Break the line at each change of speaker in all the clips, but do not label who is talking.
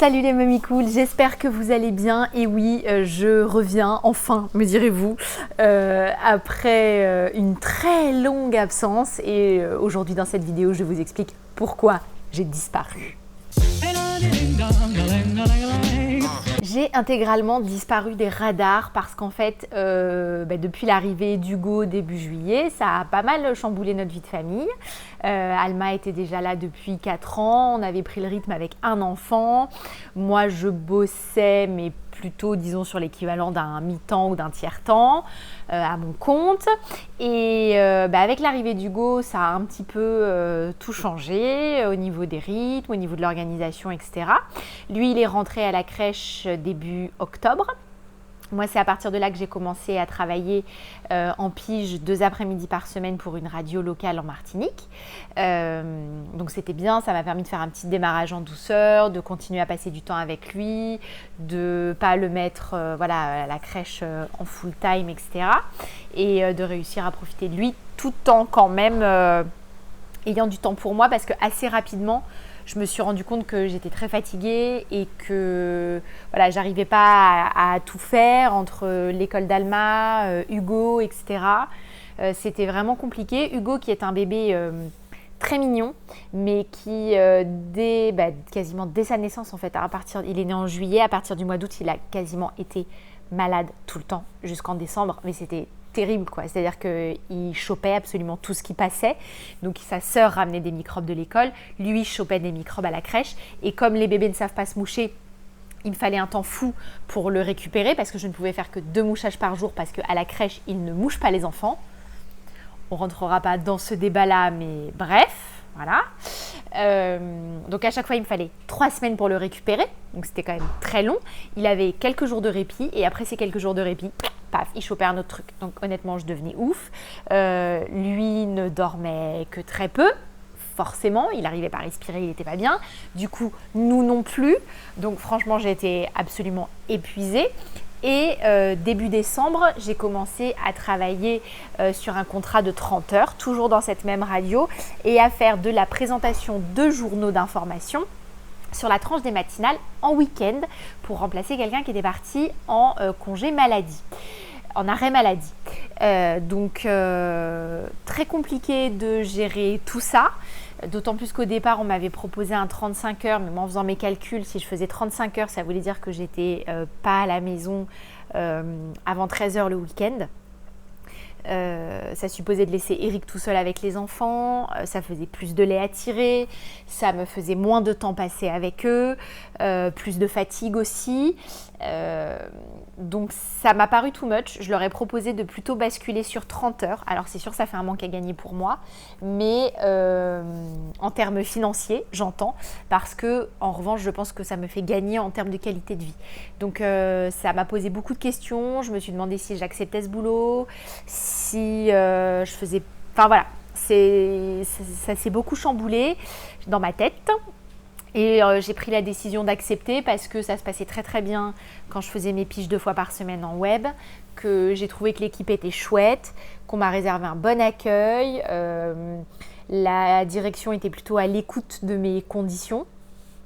Salut les mamies cool, j'espère que vous allez bien. Et oui, je reviens enfin, me direz-vous, après une très longue absence. Et aujourd'hui dans cette vidéo, je vous explique pourquoi j'ai disparu. J'ai intégralement disparu des radars parce qu'en fait, depuis l'arrivée d'Hugo début juillet, ça a pas mal chamboulé notre vie de famille. Alma était déjà là depuis 4 ans, on avait pris le rythme avec un enfant. Moi, je bossais, mais plutôt, disons, sur l'équivalent d'un mi-temps ou d'un tiers-temps à mon compte. Et avec l'arrivée d'Hugo, ça a un petit peu tout changé au niveau des rythmes, au niveau de l'organisation, etc. Lui, il est rentré à la crèche début octobre. Moi, c'est à partir de là que j'ai commencé à travailler en pige 2 après-midi par semaine pour une radio locale en Martinique. Donc c'était bien, ça m'a permis de faire un petit démarrage en douceur, de continuer à passer du temps avec lui, de ne pas le mettre à la crèche en full time, etc. Et de réussir à profiter de lui tout en quand même ayant du temps pour moi parce que assez rapidement, je me suis rendu compte que j'étais très fatiguée et que j'arrivais pas à tout faire entre l'école d'Alma, Hugo, etc. C'était vraiment compliqué. Hugo qui est un bébé très mignon, mais qui quasiment dès sa naissance en fait, il est né en juillet, à partir du mois d'août, il a quasiment été malade tout le temps jusqu'en décembre, mais c'était terrible quoi, c'est-à-dire qu'il chopait absolument tout ce qui passait. Donc sa sœur ramenait des microbes de l'école, lui chopait des microbes à la crèche, et comme les bébés ne savent pas se moucher, il me fallait un temps fou pour le récupérer parce que je ne pouvais faire que 2 mouchages par jour parce qu'à la crèche, ils ne mouchent pas les enfants. On ne rentrera pas dans ce débat-là, mais bref, voilà. Donc à chaque fois, il me fallait 3 semaines pour le récupérer, donc c'était quand même très long. Il avait quelques jours de répit et après ces quelques jours de répit, paf, il chopait un autre truc. Donc honnêtement, je devenais ouf. Lui ne dormait que très peu. Forcément, il n'arrivait pas à respirer, il n'était pas bien. Du coup, nous non plus. Donc franchement, j'ai été absolument épuisée. Et début décembre, j'ai commencé à travailler sur un contrat de 30 heures, toujours dans cette même radio, et à faire de la présentation de journaux d'information sur la tranche des matinales en week-end pour remplacer quelqu'un qui était parti en congé maladie, en arrêt maladie. Donc très compliqué de gérer tout ça. D'autant plus qu'au départ, on m'avait proposé un 35 heures, mais moi, en faisant mes calculs, si je faisais 35 heures, ça voulait dire que j'étais pas à la maison avant 13 heures le week-end. Ça supposait de laisser Eric tout seul avec les enfants, ça faisait plus de lait à tirer, ça me faisait moins de temps passé avec eux, plus de fatigue aussi. Donc ça m'a paru too much. Je leur ai proposé de plutôt basculer sur 30 heures. Alors c'est sûr, ça fait un manque à gagner pour moi, mais en termes financiers, j'entends, parce que en revanche, je pense que ça me fait gagner en termes de qualité de vie. Donc ça m'a posé beaucoup de questions. Je me suis demandé si j'acceptais ce boulot, si je faisais... Enfin voilà, ça s'est beaucoup chamboulé dans ma tête. Et j'ai pris la décision d'accepter parce que ça se passait très très bien quand je faisais mes piges 2 fois par semaine en web, que j'ai trouvé que l'équipe était chouette, qu'on m'a réservé un bon accueil, la direction était plutôt à l'écoute de mes conditions,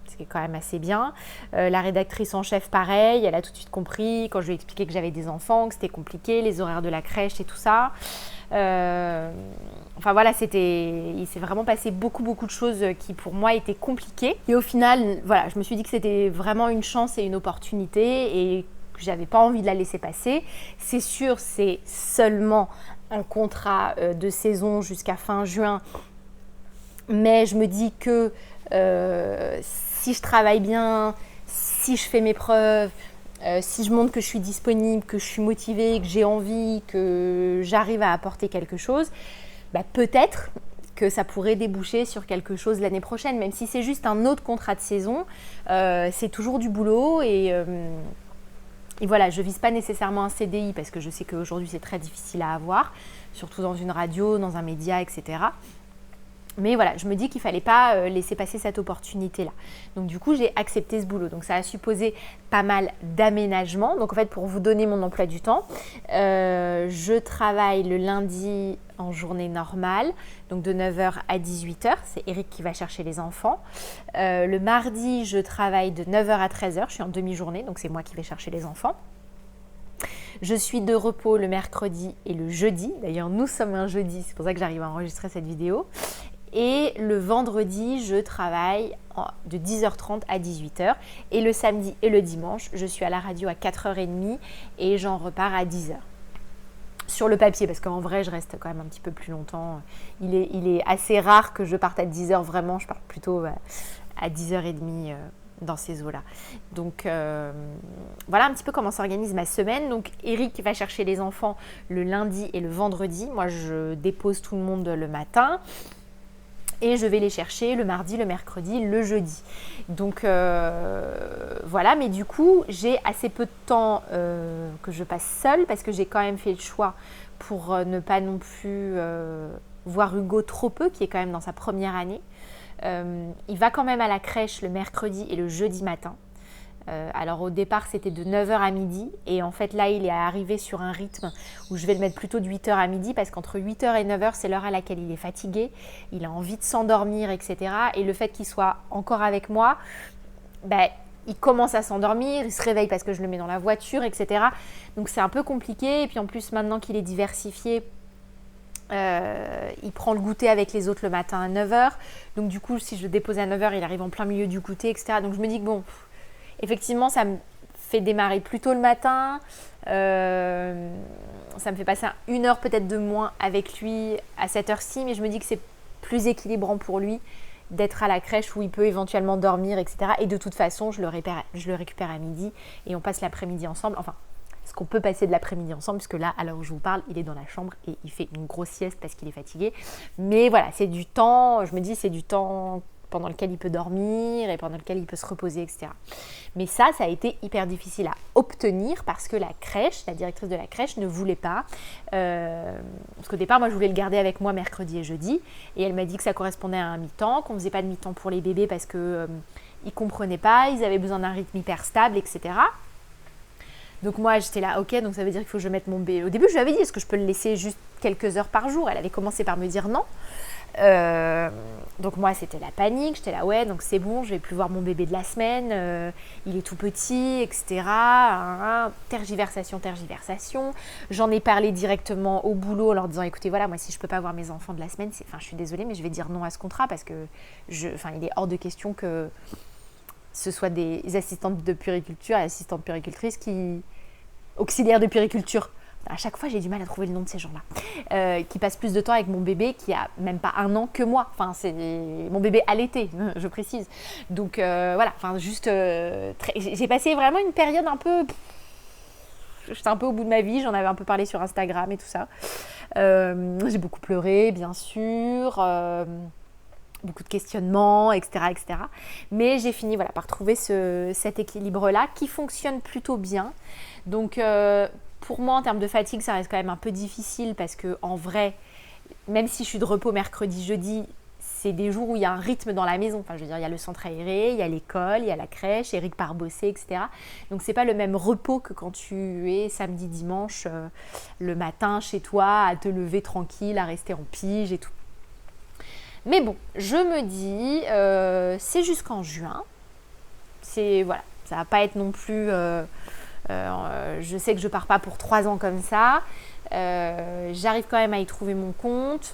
ce qui est quand même assez bien. La rédactrice en chef pareil, elle a tout de suite compris quand je lui ai expliqué que j'avais des enfants, que c'était compliqué, les horaires de la crèche et tout ça. Enfin voilà, il s'est vraiment passé beaucoup de choses qui pour moi étaient compliquées. Et au final, voilà, je me suis dit que c'était vraiment une chance et une opportunité et que j'avais pas envie de la laisser passer. C'est sûr, c'est seulement un contrat de saison jusqu'à fin juin. Mais je me dis que si je travaille bien, si je fais mes preuves, si je montre que je suis disponible, que je suis motivée, que j'ai envie, que j'arrive à apporter quelque chose, peut-être que ça pourrait déboucher sur quelque chose l'année prochaine, même si c'est juste un autre contrat de saison, c'est toujours du boulot et voilà, je ne vise pas nécessairement un CDI parce que je sais qu'aujourd'hui c'est très difficile à avoir, surtout dans une radio, dans un média, etc. Mais voilà, je me dis qu'il ne fallait pas laisser passer cette opportunité-là. Donc du coup, j'ai accepté ce boulot. Donc ça a supposé pas mal d'aménagements. Donc en fait, pour vous donner mon emploi du temps, je travaille le lundi en journée normale, donc de 9h à 18h. C'est Eric qui va chercher les enfants. Le mardi, je travaille de 9h à 13h. Je suis en demi-journée, donc c'est moi qui vais chercher les enfants. Je suis de repos le mercredi et le jeudi. D'ailleurs, nous sommes un jeudi, c'est pour ça que j'arrive à enregistrer cette vidéo. Et le vendredi, je travaille de 10h30 à 18h. Et le samedi et le dimanche, je suis à la radio à 4h30 et j'en repars à 10h. Sur le papier, parce qu'en vrai, je reste quand même un petit peu plus longtemps. Il est assez rare que je parte à 10h vraiment. Je pars plutôt à 10h30 dans ces eaux-là. Donc, voilà un petit peu comment s'organise ma semaine. Donc, Eric va chercher les enfants le lundi et le vendredi. Moi, je dépose tout le monde le matin. Et je vais les chercher le mardi, le mercredi, le jeudi. Donc voilà, mais du coup, j'ai assez peu de temps que je passe seule parce que j'ai quand même fait le choix pour ne pas non plus voir Hugo trop peu, qui est quand même dans sa première année. Il va quand même à la crèche le mercredi et le jeudi matin. Alors au départ c'était de 9h à midi et en fait là il est arrivé sur un rythme où je vais le mettre plutôt de 8h à midi parce qu'entre 8h et 9h c'est l'heure à laquelle il est fatigué, il a envie de s'endormir, etc. Et le fait qu'il soit encore avec moi, il commence à s'endormir, il se réveille parce que je le mets dans la voiture, etc. Donc c'est un peu compliqué et puis en plus maintenant qu'il est diversifié, il prend le goûter avec les autres le matin à 9h. Donc du coup si je le dépose à 9h il arrive en plein milieu du goûter, etc. Donc je me dis que bon... Effectivement, ça me fait démarrer plus tôt le matin, ça me fait passer 1 heure peut-être de moins avec lui à cette heure-ci, mais je me dis que c'est plus équilibrant pour lui d'être à la crèche où il peut éventuellement dormir, etc. Et de toute façon, je le récupère à midi et on passe l'après-midi ensemble. Enfin, est-ce qu'on peut passer de l'après-midi ensemble, puisque là, à l'heure où je vous parle, il est dans la chambre et il fait une grosse sieste parce qu'il est fatigué. Mais voilà, c'est du temps, je me dis, c'est du temps pendant lequel il peut dormir et pendant lequel il peut se reposer, etc. Mais ça a été hyper difficile à obtenir parce que la directrice de la crèche ne voulait pas. Parce qu'au départ, moi, je voulais le garder avec moi mercredi et jeudi. Et elle m'a dit que ça correspondait à un mi-temps, qu'on ne faisait pas de mi-temps pour les bébés parce qu'ils ne comprenaient pas, ils avaient besoin d'un rythme hyper stable, etc. Donc moi, j'étais là, ok, donc ça veut dire qu'il faut que je mette mon bébé. Au début, je lui avais dit, est-ce que je peux le laisser juste quelques heures par jour ? Elle avait commencé par me dire non. Donc moi c'était la panique, j'étais là ouais donc c'est bon, je vais plus voir mon bébé de la semaine, il est tout petit, etc. Tergiversation. J'en ai parlé directement au boulot en leur disant écoutez voilà moi si je peux pas voir mes enfants de la semaine, je suis désolée mais je vais dire non à ce contrat parce que il est hors de question que ce soit des assistantes de puériculture et assistantes puéricultrices auxiliaires de puériculture. À chaque fois, j'ai du mal à trouver le nom de ces gens-là. Qui passent plus de temps avec mon bébé qui a même pas 1 an que moi. Enfin, c'est mon bébé allaité, je précise. Donc voilà, j'ai passé vraiment une période un peu... J'étais un peu au bout de ma vie, j'en avais un peu parlé sur Instagram et tout ça. J'ai beaucoup pleuré, bien sûr. Beaucoup de questionnements, etc. Mais j'ai fini par trouver cet équilibre-là qui fonctionne plutôt bien. Donc... pour moi, en termes de fatigue, ça reste quand même un peu difficile parce qu'en vrai, même si je suis de repos mercredi, jeudi, c'est des jours où il y a un rythme dans la maison. Enfin, je veux dire, il y a le centre aéré, il y a l'école, il y a la crèche, Eric part bosser, etc. Donc, c'est pas le même repos que quand tu es samedi, dimanche, le matin chez toi, à te lever tranquille, à rester en pige et tout. Mais bon, je me dis, c'est jusqu'en juin. Voilà, ça va pas être non plus... je sais que je pars pas pour 3 ans comme ça. J'arrive quand même à y trouver mon compte.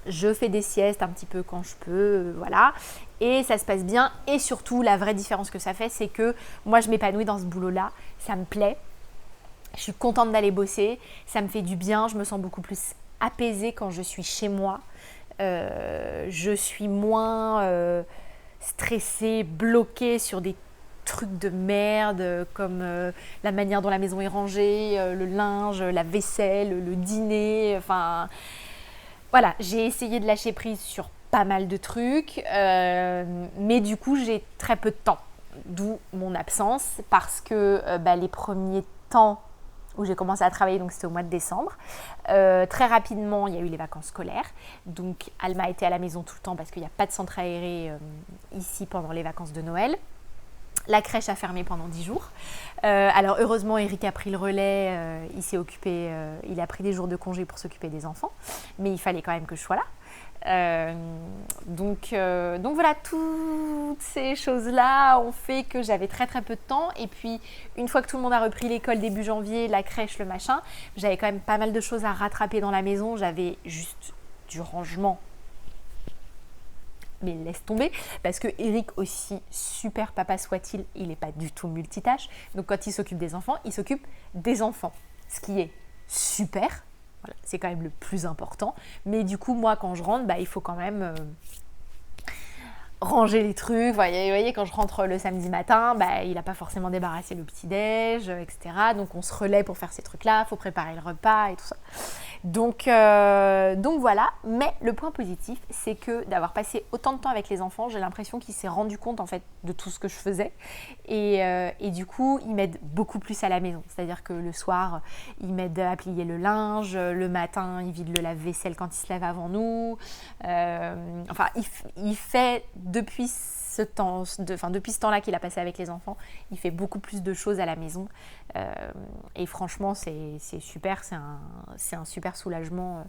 Je fais des siestes un petit peu quand je peux, voilà. Et ça se passe bien. Et surtout, la vraie différence que ça fait, c'est que moi, je m'épanouis dans ce boulot-là. Ça me plaît. Je suis contente d'aller bosser. Ça me fait du bien. Je me sens beaucoup plus apaisée quand je suis chez moi. Je suis moins stressée, bloquée sur des trucs de merde comme la manière dont la maison est rangée, le linge, la vaisselle, le dîner, enfin voilà, j'ai essayé de lâcher prise sur pas mal de trucs, mais du coup j'ai très peu de temps, d'où mon absence parce que les premiers temps où j'ai commencé à travailler, donc c'était au mois de décembre. Très rapidement, il y a eu les vacances scolaires. Donc Alma était à la maison tout le temps parce qu'il n'y a pas de centre aéré ici pendant les vacances de Noël. La crèche a fermé pendant 10 jours. Alors heureusement, Eric a pris le relais, il s'est occupé, il a pris des jours de congé pour s'occuper des enfants. Mais il fallait quand même que je sois là. Donc voilà, toutes ces choses-là ont fait que j'avais très très peu de temps. Et puis une fois que tout le monde a repris l'école début janvier, la crèche, le machin, j'avais quand même pas mal de choses à rattraper dans la maison. J'avais juste du rangement, mais laisse tomber, parce que Eric, aussi super papa soit-il, il n'est pas du tout multitâche. Donc quand il s'occupe des enfants, il s'occupe des enfants, ce qui est super. Voilà, c'est quand même le plus important. Mais du coup, moi, quand je rentre, il faut quand même ranger les trucs. Vous voyez, quand je rentre le samedi matin, il n'a pas forcément débarrassé le petit-déj, etc. Donc, on se relaie pour faire ces trucs-là. Il faut préparer le repas et tout ça. Donc voilà. Mais le point positif, c'est que d'avoir passé autant de temps avec les enfants, j'ai l'impression qu'il s'est rendu compte en fait de tout ce que je faisais. Et du coup, il m'aide beaucoup plus à la maison. C'est-à-dire que le soir, il m'aide à plier le linge. Le matin, il vide le lave-vaisselle quand il se lève avant nous. Il fait depuis ce temps-là qu'il a passé avec les enfants, il fait beaucoup plus de choses à la maison. Et franchement, c'est super, c'est un super soulagement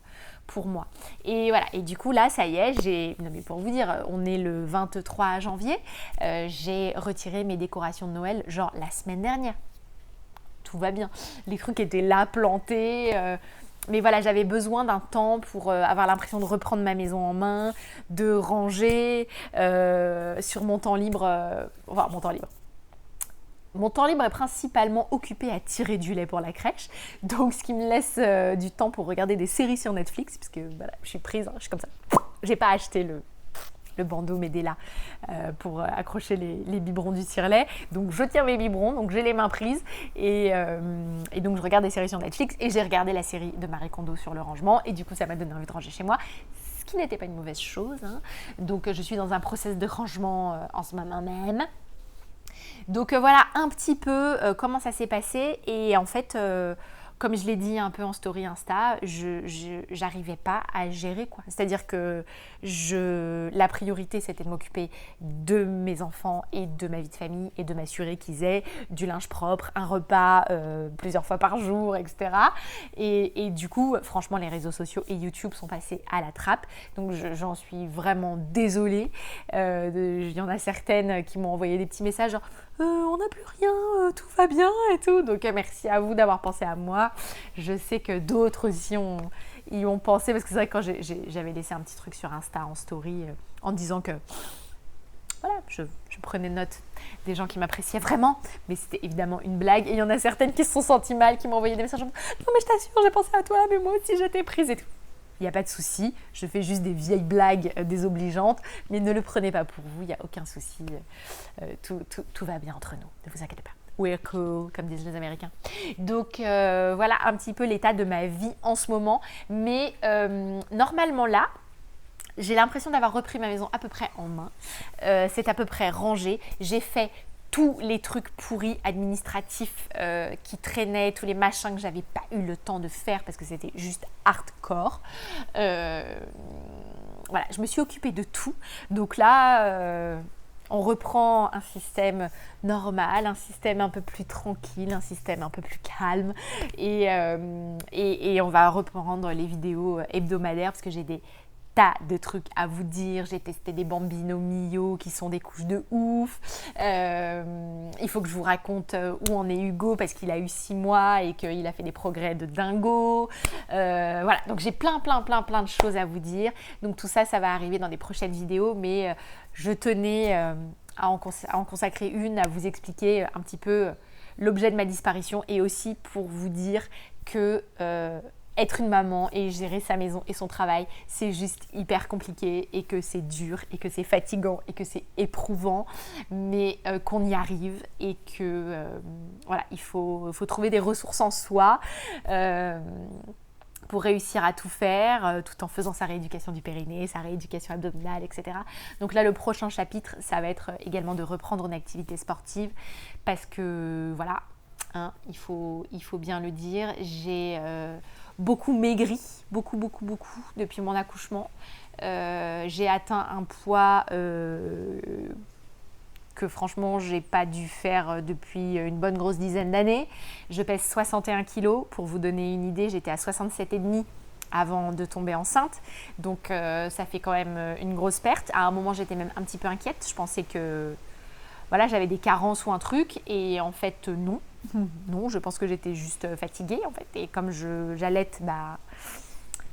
pour moi. Et voilà, et du coup là, ça y est, non mais pour vous dire, on est le 23 janvier, j'ai retiré mes décorations de Noël, genre la semaine dernière. Tout va bien. Les trucs étaient là, plantés. Mais voilà, j'avais besoin d'un temps pour avoir l'impression de reprendre ma maison en main, de ranger sur mon temps libre. Mon temps libre. Mon temps libre est principalement occupé à tirer du lait pour la crèche. Donc, ce qui me laisse du temps pour regarder des séries sur Netflix, puisque voilà, je suis prise, je suis comme ça. J'ai pas acheté le bandeau Medela pour accrocher les biberons du tire-lait. Donc je tire mes biberons, donc j'ai les mains prises et donc je regarde des séries sur Netflix et j'ai regardé la série de Marie Kondo sur le rangement et du coup ça m'a donné envie de ranger chez moi, ce qui n'était pas une mauvaise chose. Donc je suis dans un process de rangement en ce moment même. Donc voilà un petit peu comment ça s'est passé et en fait comme je l'ai dit un peu en story Insta, j'arrivais pas à gérer quoi. C'est-à-dire que la priorité c'était de m'occuper de mes enfants et de ma vie de famille et de m'assurer qu'ils aient du linge propre, un repas plusieurs fois par jour, etc. Et du coup, franchement, les réseaux sociaux et YouTube sont passés à la trappe. Donc j'en suis vraiment désolée. Il y en a certaines qui m'ont envoyé des petits messages genre on n'a plus rien, tout va bien et tout. Donc merci à vous d'avoir pensé à moi. Je sais que d'autres aussi y ont pensé parce que c'est vrai que quand j'avais laissé un petit truc sur Insta en story en disant que voilà, je prenais note des gens qui m'appréciaient vraiment, mais c'était évidemment une blague. Et il y en a certaines qui se sont senties mal, qui m'ont envoyé des messages en disant non mais je t'assure, j'ai pensé à toi, mais moi aussi j'étais prise et tout. Il n'y a pas de souci, je fais juste des vieilles blagues désobligeantes, mais ne le prenez pas pour vous, il n'y a aucun souci, tout va bien entre nous, ne vous inquiétez pas. We're cool, comme disent les Américains. Donc voilà un petit peu l'état de ma vie en ce moment, mais normalement là, j'ai l'impression d'avoir repris ma maison à peu près en main, c'est à peu près rangé, j'ai fait tous les trucs pourris administratifs qui traînaient, tous les machins que j'avais pas eu le temps de faire parce que c'était juste hardcore. Voilà, je me suis occupée de tout. Donc là, on reprend un système normal, un système un peu plus tranquille, un système un peu plus calme. Et on va reprendre les vidéos hebdomadaires parce que j'ai des tas de trucs à vous dire. J'ai testé des Bambino Mio qui sont des couches de ouf. Il faut que je vous raconte où en est Hugo parce qu'il a eu 6 mois et qu'il a fait des progrès de dingo. Voilà, donc j'ai plein de choses à vous dire. Donc tout ça, ça va arriver dans des prochaines vidéos, mais je tenais à en consacrer une, à vous expliquer un petit peu l'objet de ma disparition et aussi pour vous dire que être une maman et gérer sa maison et son travail, c'est juste hyper compliqué et que c'est dur et que c'est fatigant et que c'est éprouvant, mais qu'on y arrive et que voilà, il faut trouver des ressources en soi pour réussir à tout faire tout en faisant sa rééducation du périnée, sa rééducation abdominale, etc. Donc là, le prochain chapitre, ça va être également de reprendre une activité sportive parce que voilà, hein, il faut bien le dire. J'ai beaucoup maigri, beaucoup depuis mon accouchement. J'ai atteint un poids que franchement j'ai pas dû faire depuis une bonne grosse dizaine d'années. Je pèse 61 kilos, pour vous donner une idée, j'étais à 67,5 avant de tomber enceinte, donc ça fait quand même une grosse perte. À un moment j'étais même un petit peu inquiète, je pensais que voilà, j'avais des carences ou un truc, et en fait non, je pense que j'étais juste fatiguée en fait, et comme j'allaite, bah,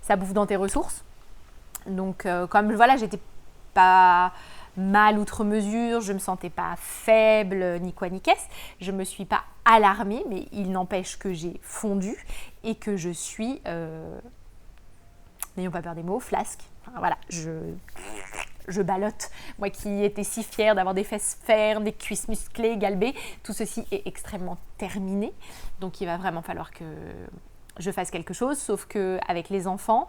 ça bouffe dans tes ressources, donc comme voilà, j'étais pas mal outre mesure, je me sentais pas faible ni quoi ni qu'est-ce, je me suis pas alarmée, mais il n'empêche que j'ai fondu et que je suis, n'ayons pas peur des mots, flasque. Enfin, voilà, je ballotte. Moi qui étais si fière d'avoir des fesses fermes, des cuisses musclées, galbées, tout ceci est extrêmement terminé, donc il va vraiment falloir que je fasse quelque chose, sauf qu'avec les enfants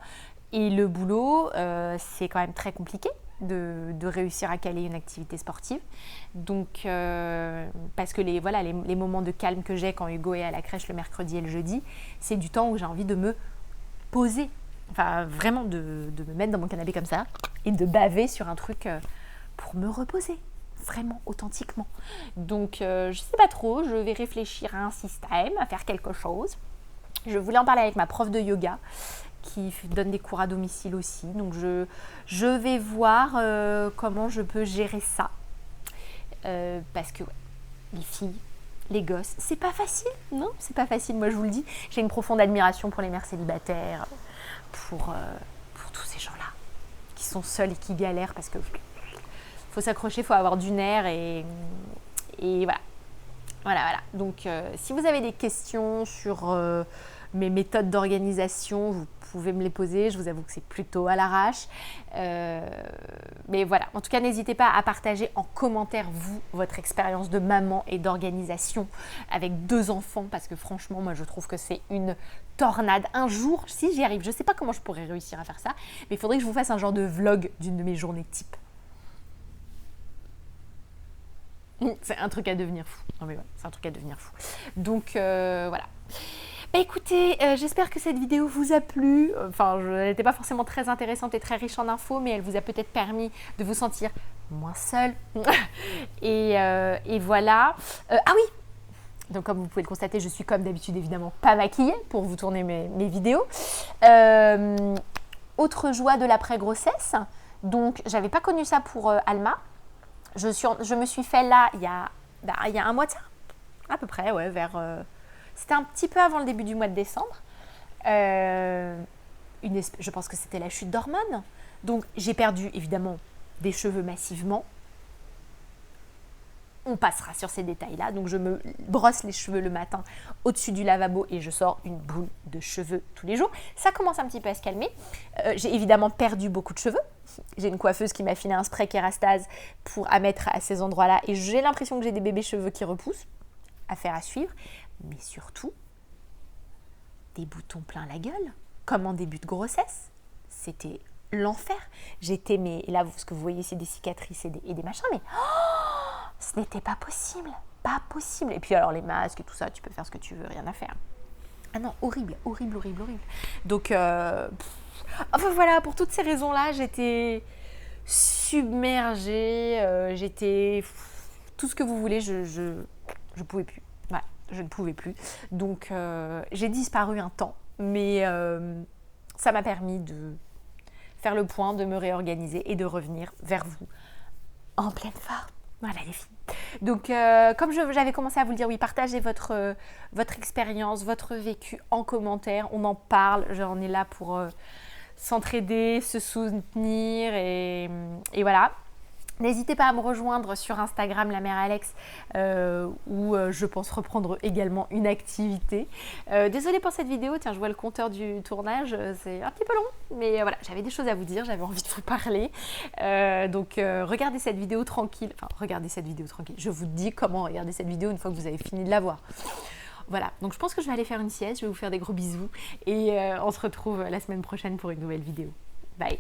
et le boulot, c'est quand même très compliqué de réussir à caler une activité sportive. Donc, parce que les moments de calme que j'ai quand Hugo est à la crèche le mercredi et le jeudi, c'est du temps où j'ai envie de me poser. Enfin, vraiment de me mettre dans mon canapé comme ça et de baver sur un truc pour me reposer. Vraiment, authentiquement. Donc, je sais pas trop, je vais réfléchir à un système, à faire quelque chose. Je voulais en parler avec ma prof de yoga qui donne des cours à domicile aussi. Donc je vais voir comment je peux gérer ça. Parce que ouais, les filles, les gosses, c'est pas facile, non? C'est pas facile, moi je vous le dis. J'ai une profonde admiration pour les mères célibataires, pour tous ces gens-là qui sont seuls et qui galèrent parce que faut s'accrocher, il faut avoir du nerf et voilà. Voilà. Donc si vous avez des questions sur mes méthodes d'organisation, vous pouvez me les poser. Je vous avoue que c'est plutôt à l'arrache. Mais voilà, en tout cas, n'hésitez pas à partager en commentaire, vous, votre expérience de maman et d'organisation avec 2 enfants, parce que franchement, moi, je trouve que c'est une tornade. Un jour, si j'y arrive, je ne sais pas comment je pourrais réussir à faire ça, mais il faudrait que je vous fasse un genre de vlog d'une de mes journées type. C'est un truc à devenir fou. Non mais ouais, c'est un truc à devenir fou. Donc voilà. Bah écoutez, j'espère que cette vidéo vous a plu. Enfin, elle n'était pas forcément très intéressante et très riche en infos, mais elle vous a peut-être permis de vous sentir moins seule. et voilà. Ah oui. Donc comme vous pouvez le constater, je suis comme d'habitude évidemment pas maquillée pour vous tourner mes vidéos. Autre joie de l'après-grossesse. Donc j'avais pas connu ça pour Alma. Je me suis fait là, il y a un mois de ça, à peu près, ouais, c'était un petit peu avant le début du mois de décembre. Je pense que c'était la chute d'hormones. Donc, j'ai perdu, évidemment, des cheveux massivement. On passera sur ces détails-là. Donc, je me brosse les cheveux le matin au-dessus du lavabo et je sors une boule de cheveux tous les jours. Ça commence un petit peu à se calmer. J'ai évidemment perdu beaucoup de cheveux. J'ai une coiffeuse qui m'a filé un spray Kérastase à mettre à ces endroits-là. Et j'ai l'impression que j'ai des bébés cheveux qui repoussent. Affaire à suivre. Mais surtout, des boutons plein la gueule. Comme en début de grossesse. C'était l'enfer. Là, ce que vous voyez, c'est des cicatrices et des machins. Mais ce n'était pas possible. Pas possible. Et puis alors, les masques et tout ça, tu peux faire ce que tu veux, rien à faire. Ah non, horrible. Donc, enfin voilà, pour toutes ces raisons-là, j'étais submergée, j'étais tout ce que vous voulez, je pouvais plus. Voilà, je ne pouvais plus. Donc, j'ai disparu un temps, mais ça m'a permis de faire le point, de me réorganiser et de revenir vers vous en pleine forme. Voilà les filles. Donc, comme j'avais commencé à vous le dire, oui, partagez votre expérience, votre vécu en commentaire. On en parle, on est là pour s'entraider, se soutenir et voilà. N'hésitez pas à me rejoindre sur Instagram, la mère Alex, où je pense reprendre également une activité. Désolée pour cette vidéo, tiens, je vois le compteur du tournage, c'est un petit peu long, mais voilà, j'avais des choses à vous dire, j'avais envie de vous parler. Donc, regardez cette vidéo tranquille. Je vous dis comment regarder cette vidéo une fois que vous avez fini de la voir. Voilà, donc je pense que je vais aller faire une sieste, je vais vous faire des gros bisous et on se retrouve la semaine prochaine pour une nouvelle vidéo. Bye!